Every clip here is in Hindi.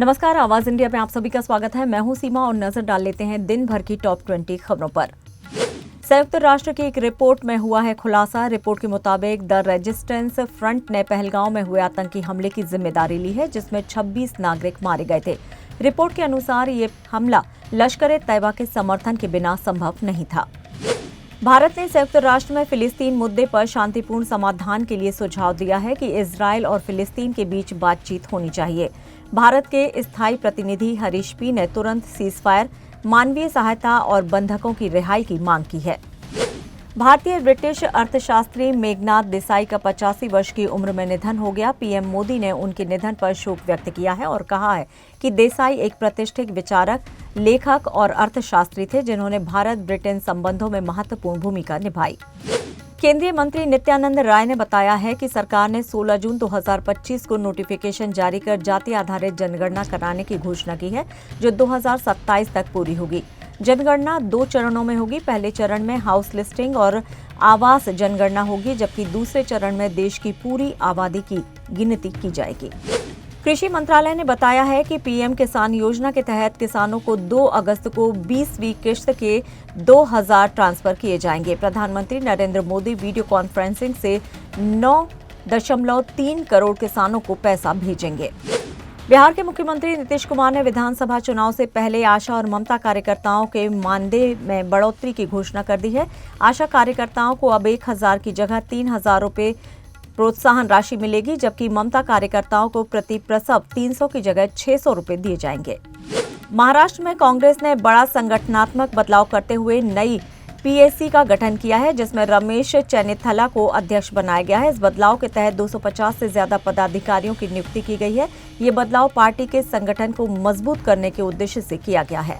नमस्कार, आवाज इंडिया में आप सभी का स्वागत है। मैं हूं सीमा और नजर डाल लेते हैं दिन भर की टॉप 20 खबरों पर। संयुक्त राष्ट्र की एक रिपोर्ट में हुआ है खुलासा। रिपोर्ट के मुताबिक द रेजिस्टेंस फ्रंट ने पहलगांव में हुए आतंकी हमले की जिम्मेदारी ली है, जिसमें 26 नागरिक मारे गए थे। रिपोर्ट के अनुसार ये हमला लश्कर-ए-तैयबा के समर्थन के बिना संभव नहीं था। भारत ने संयुक्त राष्ट्र में फिलिस्तीन मुद्दे पर शांतिपूर्ण समाधान के लिए सुझाव दिया है कि इजरायल और फिलिस्तीन के बीच बातचीत होनी चाहिए। भारत के स्थायी प्रतिनिधि हरीश पी ने तुरंत सीजफायर, मानवीय सहायता और बंधकों की रिहाई की मांग की है। भारतीय ब्रिटिश अर्थशास्त्री मेघनाथ देसाई का 85 वर्ष की उम्र में निधन हो गया। पीएम मोदी ने उनके निधन पर शोक व्यक्त किया है और कहा है कि देसाई एक प्रतिष्ठित विचारक, लेखक और अर्थशास्त्री थे, जिन्होंने भारत ब्रिटेन संबंधों में महत्वपूर्ण भूमिका निभाई। केंद्रीय मंत्री नित्यानंद राय ने बताया है कि सरकार ने 16 जून 2025 को नोटिफिकेशन जारी कर जाति आधारित जनगणना कराने की घोषणा की है, जो 2027 तक पूरी होगी। जनगणना 2 चरणों में होगी। पहले चरण में हाउस लिस्टिंग और आवास जनगणना होगी, जबकि दूसरे चरण में देश की पूरी आबादी की गिनती की जाएगी। कृषि मंत्रालय ने बताया है कि पीएम किसान योजना के तहत किसानों को 2 अगस्त को 20वीं किश्त के 2000 ट्रांसफर किए जाएंगे। प्रधानमंत्री नरेंद्र मोदी वीडियो कॉन्फ्रेंसिंग से 9.3 करोड़ किसानों को पैसा भेजेंगे। बिहार के मुख्यमंत्री नीतीश कुमार ने विधानसभा चुनाव से पहले आशा और ममता कार्यकर्ताओं के मानदेय में बढ़ोतरी की घोषणा कर दी है। आशा कार्यकर्ताओं को अब 1000 की जगह 3000 रुपये प्रोत्साहन राशि मिलेगी, जबकि ममता कार्यकर्ताओं को प्रति प्रसव 300 की जगह 600 रुपये दिए जाएंगे। महाराष्ट्र में कांग्रेस ने बड़ा संगठनात्मक बदलाव करते हुए नई पीएसी का गठन किया है, जिसमें रमेश चेन्निथला को अध्यक्ष बनाया गया है। इस बदलाव के तहत 250 से ज्यादा पदाधिकारियों की नियुक्ति की गई है। ये बदलाव पार्टी के संगठन को मजबूत करने के उद्देश्य से किया गया है।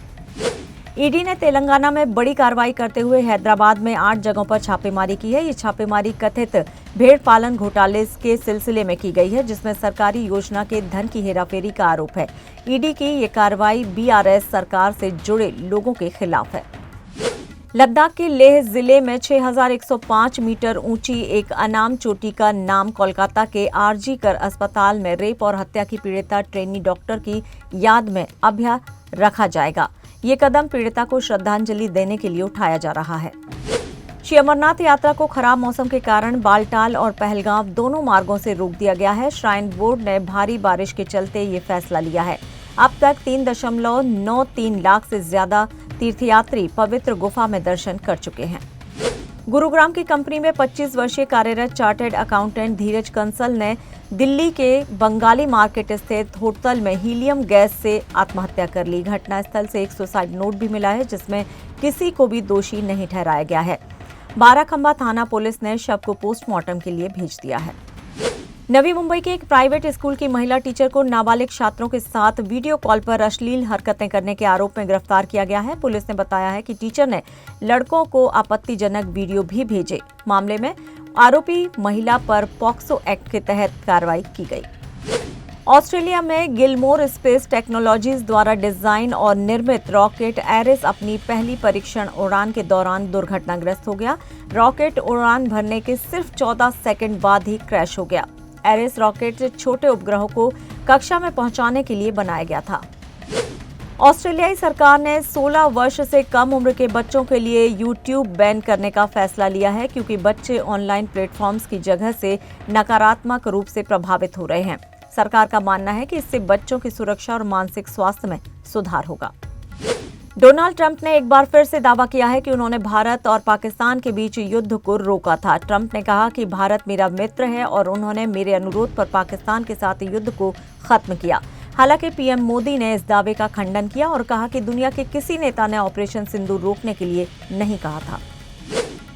ईडी ने तेलंगाना में बड़ी कार्रवाई करते हुए हैदराबाद में 8 जगहों पर छापेमारी की है। ये छापेमारी कथित भेड़ पालन घोटाले के सिलसिले में की गई है, जिसमें सरकारी योजना के धन की हेराफेरी का आरोप है। ईडी की ये कार्रवाई बीआरएस सरकार से जुड़े लोगों के खिलाफ है। लद्दाख के लेह जिले में 6105 मीटर ऊंची एक अनाम चोटी का नाम कोलकाता के आरजी कर अस्पताल में रेप और हत्या की पीड़िता ट्रेनी डॉक्टर की याद में अभ्या रखा जाएगा। ये कदम पीड़िता को श्रद्धांजलि देने के लिए उठाया जा रहा है। श्री अमरनाथ यात्रा को खराब मौसम के कारण बालटाल और पहलगांव दोनों मार्गों से रोक दिया गया है। श्राइन बोर्ड ने भारी बारिश के चलते ये फैसला लिया है। अब तक 3.93 लाख से ज्यादा तीर्थयात्री पवित्र गुफा में दर्शन कर चुके हैं। गुरुग्राम की कंपनी में 25 वर्षीय कार्यरत चार्टर्ड अकाउंटेंट धीरज कंसल ने दिल्ली के बंगाली मार्केट स्थित होटल में हीलियम गैस से आत्महत्या कर ली। घटनास्थल से एक सुसाइड नोट भी मिला है, जिसमें किसी को भी दोषी नहीं ठहराया गया है। बाराखंबा थाना पुलिस ने शव को पोस्टमार्टम के लिए भेज दिया है। नवी मुंबई के एक प्राइवेट स्कूल की महिला टीचर को नाबालिग छात्रों के साथ वीडियो कॉल पर अश्लील हरकतें करने के आरोप में गिरफ्तार किया गया है। पुलिस ने बताया है कि टीचर ने लड़कों को आपत्तिजनक वीडियो भी भेजे। मामले में आरोपी महिला पर पॉक्सो एक्ट के तहत कार्रवाई की गई। ऑस्ट्रेलिया में गिलमोर स्पेस टेक्नोलॉजीज द्वारा डिजाइन और निर्मित रॉकेट एरिस अपनी पहली परीक्षण उड़ान के दौरान दुर्घटनाग्रस्त हो गया। रॉकेट उड़ान भरने के सिर्फ 14 सेकंड बाद ही क्रैश हो गया। एरिस रॉकेट छोटे उपग्रहों को कक्षा में पहुंचाने के लिए बनाया गया था। ऑस्ट्रेलियाई सरकार ने 16 वर्ष से कम उम्र के बच्चों के लिए यूट्यूब बैन करने का फैसला लिया है, क्योंकि बच्चे ऑनलाइन प्लेटफॉर्म्स की जगह से नकारात्मक रूप से प्रभावित हो रहे हैं। सरकार का मानना है कि इससे बच्चों की सुरक्षा और मानसिक स्वास्थ्य में सुधार होगा। डोनाल्ड ट्रंप ने एक बार फिर से दावा किया है कि उन्होंने भारत और पाकिस्तान के बीच युद्ध को रोका था। ट्रंप ने कहा कि भारत मेरा मित्र है और उन्होंने मेरे अनुरोध पर पाकिस्तान के साथ युद्ध को खत्म किया। हालांकि पीएम मोदी ने इस दावे का खंडन किया और कहा कि दुनिया के किसी नेता ने ऑपरेशन सिंदूर रोकने के लिए नहीं कहा था।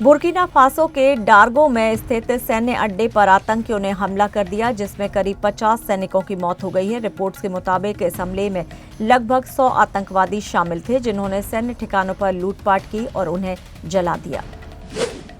बुर्किना फासो के डार्गो में स्थित सैन्य अड्डे पर आतंकियों ने हमला कर दिया, जिसमें करीब 50 सैनिकों की मौत हो गई है। रिपोर्ट्स के मुताबिक इस हमले में लगभग 100 आतंकवादी शामिल थे, जिन्होंने सैन्य ठिकानों पर लूटपाट की और उन्हें जला दिया।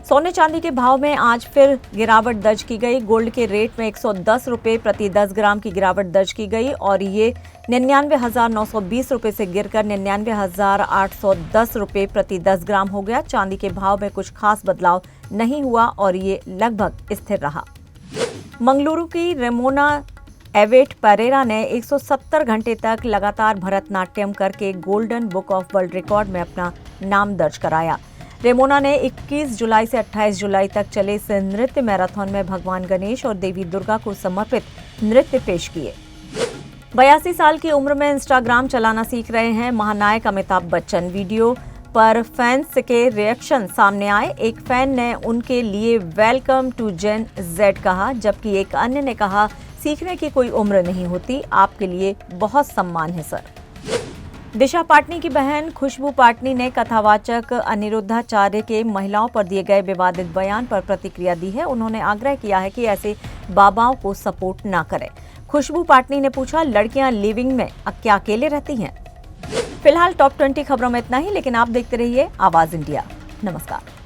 सोने चांदी के भाव में आज फिर गिरावट दर्ज की गई। गोल्ड के रेट में 110 रुपये प्रति 10 ग्राम की गिरावट दर्ज की गई और ये 99,920 रुपये से गिरकर 99,810 रुपये प्रति 10 ग्राम हो गया। चांदी के भाव में कुछ खास बदलाव नहीं हुआ और ये लगभग स्थिर रहा। मंगलुरु की रेमोना एवेट परेरा ने 170 घंटे तक लगातार भरतनाट्यम करके golden book of world record में अपना नाम दर्ज कराया। रेमोना ने 21 जुलाई से 28 जुलाई तक चले इस नृत्य मैराथन में भगवान गणेश और देवी दुर्गा को समर्पित नृत्य पेश किए। 82 साल की उम्र में इंस्टाग्राम चलाना सीख रहे हैं महानायक अमिताभ बच्चन। वीडियो पर फैंस के रिएक्शन सामने आए। एक फैन ने उनके लिए वेलकम टू जेन जेड कहा, जबकि एक अन्य ने कहा, सीखने की कोई उम्र नहीं होती, आपके लिए बहुत सम्मान है सर। दिशा पाटनी की बहन खुशबू पाटनी ने कथावाचक अनिरुद्धाचार्य के महिलाओं पर दिए गए विवादित बयान पर प्रतिक्रिया दी है। उन्होंने आग्रह किया है कि ऐसे बाबाओं को सपोर्ट ना करें। खुशबू पाटनी ने पूछा, लड़कियां लिविंग में क्या अकेले रहती हैं? फिलहाल टॉप 20 खबरों में इतना ही, लेकिन आप देखते रहिए आवाज इंडिया। नमस्कार।